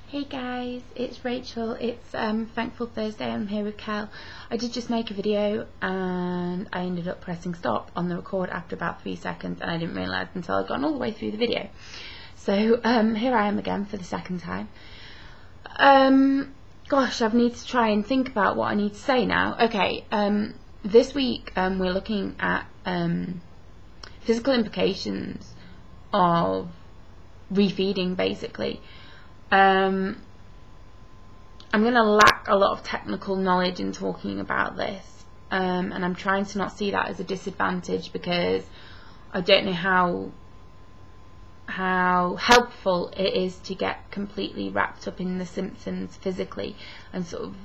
Hey guys, it's Rachel. It's Thankful Thursday. I'm here with Kel. I did just make a video and I ended up pressing stop on the record after about 3 seconds, and I didn't realise until I'd gone all the way through the video. So here I am again for the second time. Gosh, I need to try and think about what I need to say now. Okay, this week we're looking at physical implications of refeeding, basically. I'm going to lack a lot of technical knowledge in talking about this, and I'm trying to not see that as a disadvantage, because I don't know how helpful it is to get completely wrapped up in the symptoms physically and sort of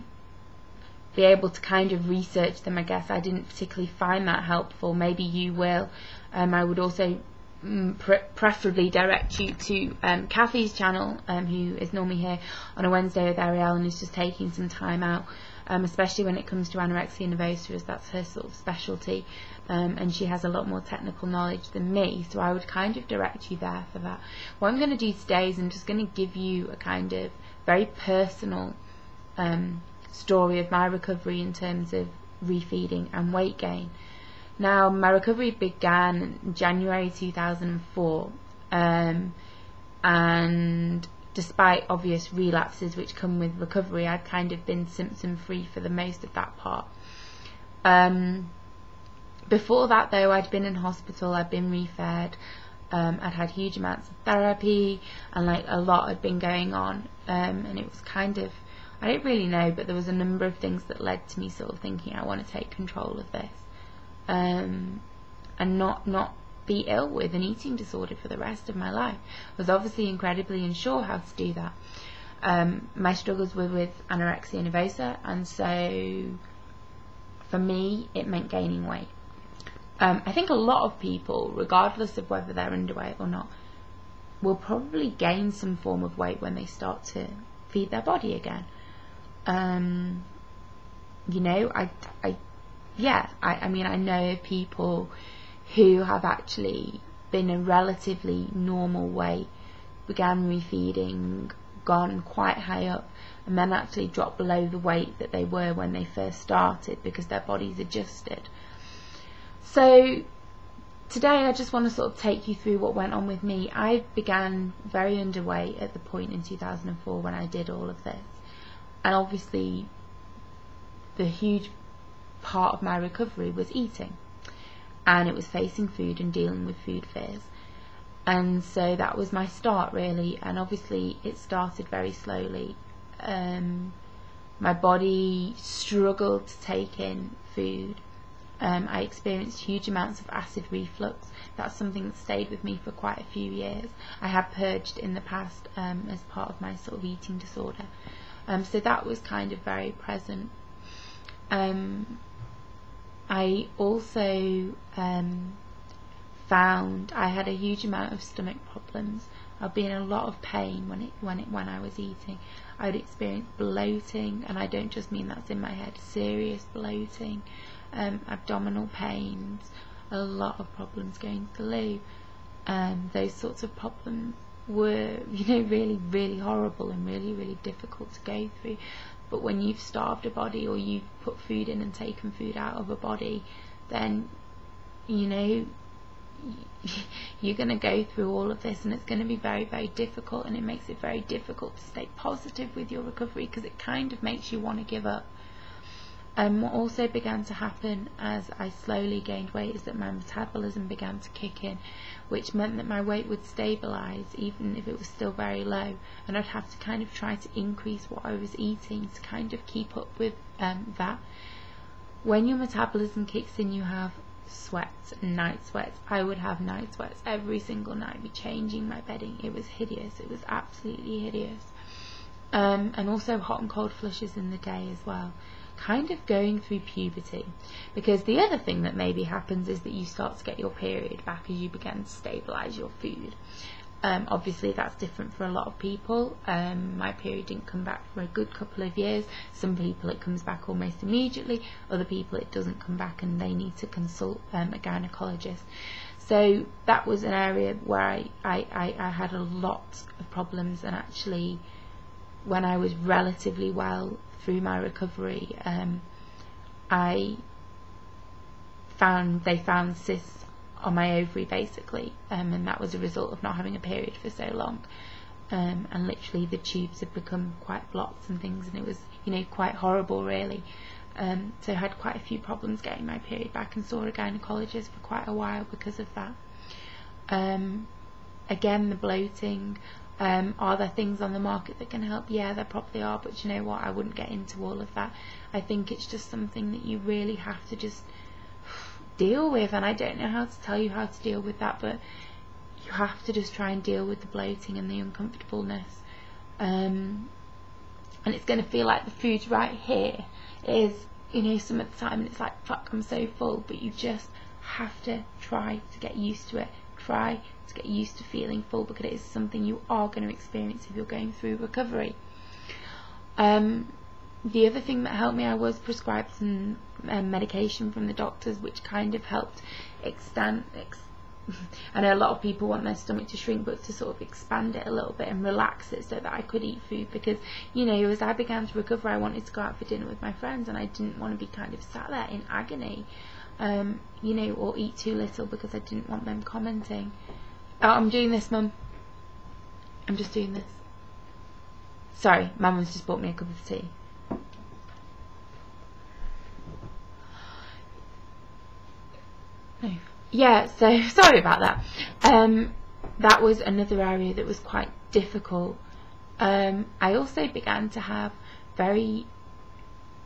be able to kind of research them. I guess I didn't particularly find that helpful. Maybe you will. I would also preferably direct you to Kathy's channel, who is normally here on a Wednesday with Ariel and is just taking some time out, especially when it comes to anorexia nervosa, as that's her sort of specialty, and she has a lot more technical knowledge than me, so I would kind of direct you there for that. What I'm going to do today is I'm just going to give you a kind of very personal story of my recovery in terms of refeeding and weight gain. Now, my recovery began in January 2004, and despite obvious relapses which come with recovery, I'd kind of been symptom free for the most of that part. Before that though, I'd been in hospital, I'd been refed, I'd had huge amounts of therapy, and like a lot had been going on, and it was kind of, I don't really know, but there was a number of things that led to me sort of thinking I want to take control of this. And not be ill with an eating disorder for the rest of my life. I was obviously incredibly unsure how to do that. My struggles were with anorexia nervosa, and so for me it meant gaining weight. I think a lot of people, regardless of whether they're underweight or not, will probably gain some form of weight when they start to feed their body again. You know, I mean, I know people who have actually been a relatively normal weight, began refeeding, gone quite high up, and then actually dropped below the weight that they were when they first started because their bodies adjusted. So today I just want to sort of take you through what went on with me. I began very underweight at the point in 2004 when I did all of this, and obviously the huge part of my recovery was eating, and it was facing food and dealing with food fears, and so that was my start really. And obviously it started very slowly. My body struggled to take in food. I experienced huge amounts of acid reflux. That's something that stayed with me for quite a few years. I have purged in the past as part of my sort of eating disorder, so that was kind of very present. I also found I had a huge amount of stomach problems. I'd be in a lot of pain when I was eating. I would experience bloating, and I don't just mean that's in my head, serious bloating, abdominal pains, a lot of problems going to the loo. Those sorts of problems were, you know, really, really horrible and really, really difficult to go through. But when you've starved a body, or you've put food in and taken food out of a body, then, you know, you're going to go through all of this, and it's going to be very, very difficult, and it makes it very difficult to stay positive with your recovery, because it kind of makes you want to give up. What also began to happen as I slowly gained weight is that my metabolism began to kick in, which meant that my weight would stabilise even if it was still very low, and I'd have to kind of try to increase what I was eating to kind of keep up with that. When your metabolism kicks in, you have sweats and night sweats. I would have night sweats every single night, be changing my bedding. It was hideous. It was absolutely hideous. And also hot and cold flushes in the day as well. Kind of going through puberty, because the other thing that maybe happens is that you start to get your period back as you begin to stabilise your food. Obviously that's different for a lot of people. My period didn't come back for a good couple of years. Some people it comes back almost immediately, other people it doesn't come back and they need to consult a gynecologist. So that was an area where I had a lot of problems, and actually when I was relatively well through my recovery, they found cysts on my ovary basically, and that was a result of not having a period for so long, and literally the tubes had become quite blocked and things, and it was, you know, quite horrible really. So I had quite a few problems getting my period back, and saw a gynecologist for quite a while because of that. Again, the bloating, are there things on the market that can help? Yeah, there probably are, but you know what, I wouldn't get into all of that. I think it's just something that you really have to just deal with, and I don't know how to tell you how to deal with that, but you have to just try and deal with the bloating and the uncomfortableness. And it's going to feel like the food's right here. It is, you know, some of the time, and it's like, fuck, I'm so full, but you just have to try to get used to it. Try to get used to feeling full, because it is something you are going to experience if you're going through recovery. The other thing that helped me, I was prescribed some medication from the doctors, which kind of helped extend. I know a lot of people want their stomach to shrink, but to sort of expand it a little bit and relax it so that I could eat food, because, you know, as I began to recover, I wanted to go out for dinner with my friends, and I didn't want to be kind of sat there in agony, you know, or eat too little, because I didn't want them commenting. Oh, I'm doing this, Mum. I'm just doing this. Sorry, my mum's just bought me a cup of tea. No. Yeah, so sorry about that. That was another area that was quite difficult. I also began to have very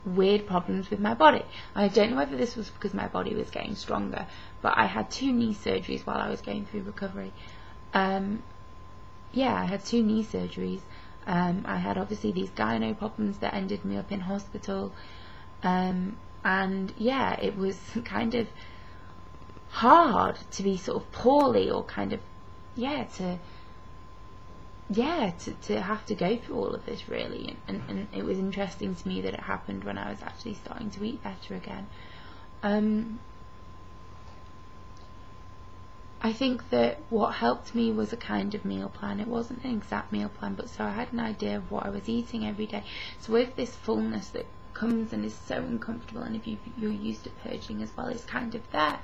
weird problems with my body. I don't know whether this was because my body was getting stronger, but I had 2 knee surgeries while I was going through recovery. Yeah, I had 2 knee surgeries. I had obviously these gyno problems that ended me up in hospital, and yeah, it was kind of hard to be sort of poorly, or kind of, yeah, to have to go through all of this really, and it was interesting to me that it happened when I was actually starting to eat better again. I think that what helped me was a kind of meal plan. It wasn't an exact meal plan, but so I had an idea of what I was eating every day. So with this fullness that comes and is so uncomfortable, and if you're used to purging as well, it's kind of there,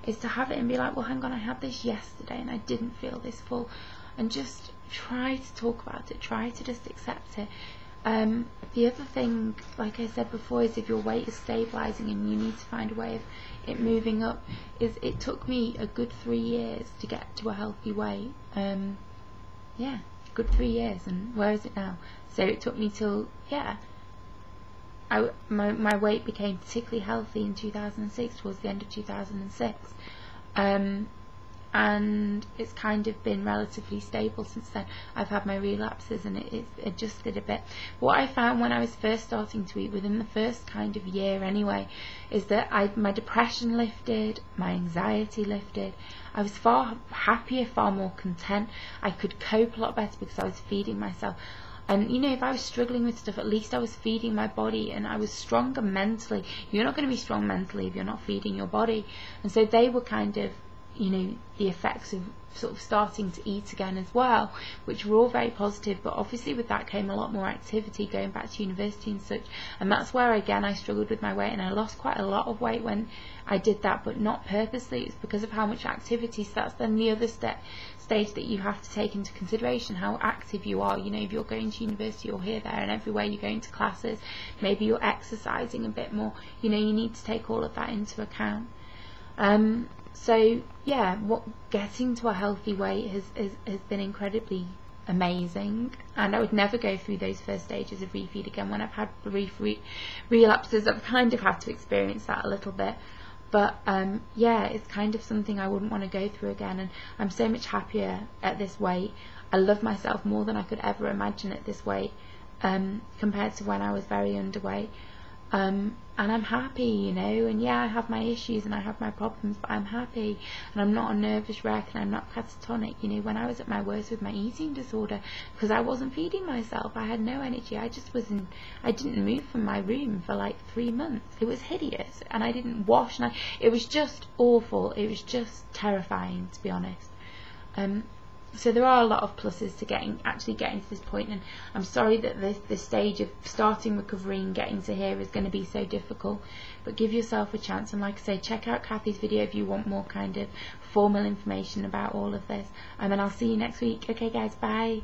is to have it and be like, well, hang on, I had this yesterday and I didn't feel this full, and just try to talk about it, try to just accept it. The other thing, like I said before, is if your weight is stabilising and you need to find a way of it moving up, is it took me a good 3 years to get to a healthy weight. Yeah, good 3 years, and where is it now? So it took me till, yeah, my weight became particularly healthy in 2006, towards the end of 2006, and it's kind of been relatively stable since then. I've had my relapses, and it's adjusted a bit. What I found when I was first starting to eat, within the first kind of year anyway, is that my depression lifted, my anxiety lifted, I was far happier, far more content, I could cope a lot better because I was feeding myself. And you know, if I was struggling with stuff, at least I was feeding my body, and I was stronger mentally. You're not going to be strong mentally if you're not feeding your body. And so they were kind of, you know, the effects of sort of starting to eat again as well, which were all very positive. But obviously with that came a lot more activity, going back to university and such, and that's where again I struggled with my weight, and I lost quite a lot of weight when I did that, but not purposely. It's because of how much activity. So that's then the other stage that you have to take into consideration, how active you are. You know, if you're going to university or here, there and everywhere, you're going to classes, maybe you're exercising a bit more, you know, you need to take all of that into account. So yeah, getting to a healthy weight has been incredibly amazing, and I would never go through those first stages of refeed again. When I've had relapses, I've kind of had to experience that a little bit, but yeah, it's kind of something I wouldn't want to go through again, and I'm so much happier at this weight. I love myself more than I could ever imagine at this weight, compared to when I was very underweight. And I'm happy, you know, and yeah, I have my issues and I have my problems, but I'm happy, and I'm not a nervous wreck, and I'm not catatonic. You know, when I was at my worst with my eating disorder, because I wasn't feeding myself, I had no energy, I didn't move from my room for like 3 months. It was hideous, and I didn't wash, and it was just awful. It was just terrifying, to be honest. So there are a lot of pluses to actually getting to this point, and I'm sorry that this stage of starting recovery and getting to here is going to be so difficult, but give yourself a chance. And like I say, check out Kathy's video if you want more kind of formal information about all of this, and then I'll see you next week. Okay guys, bye.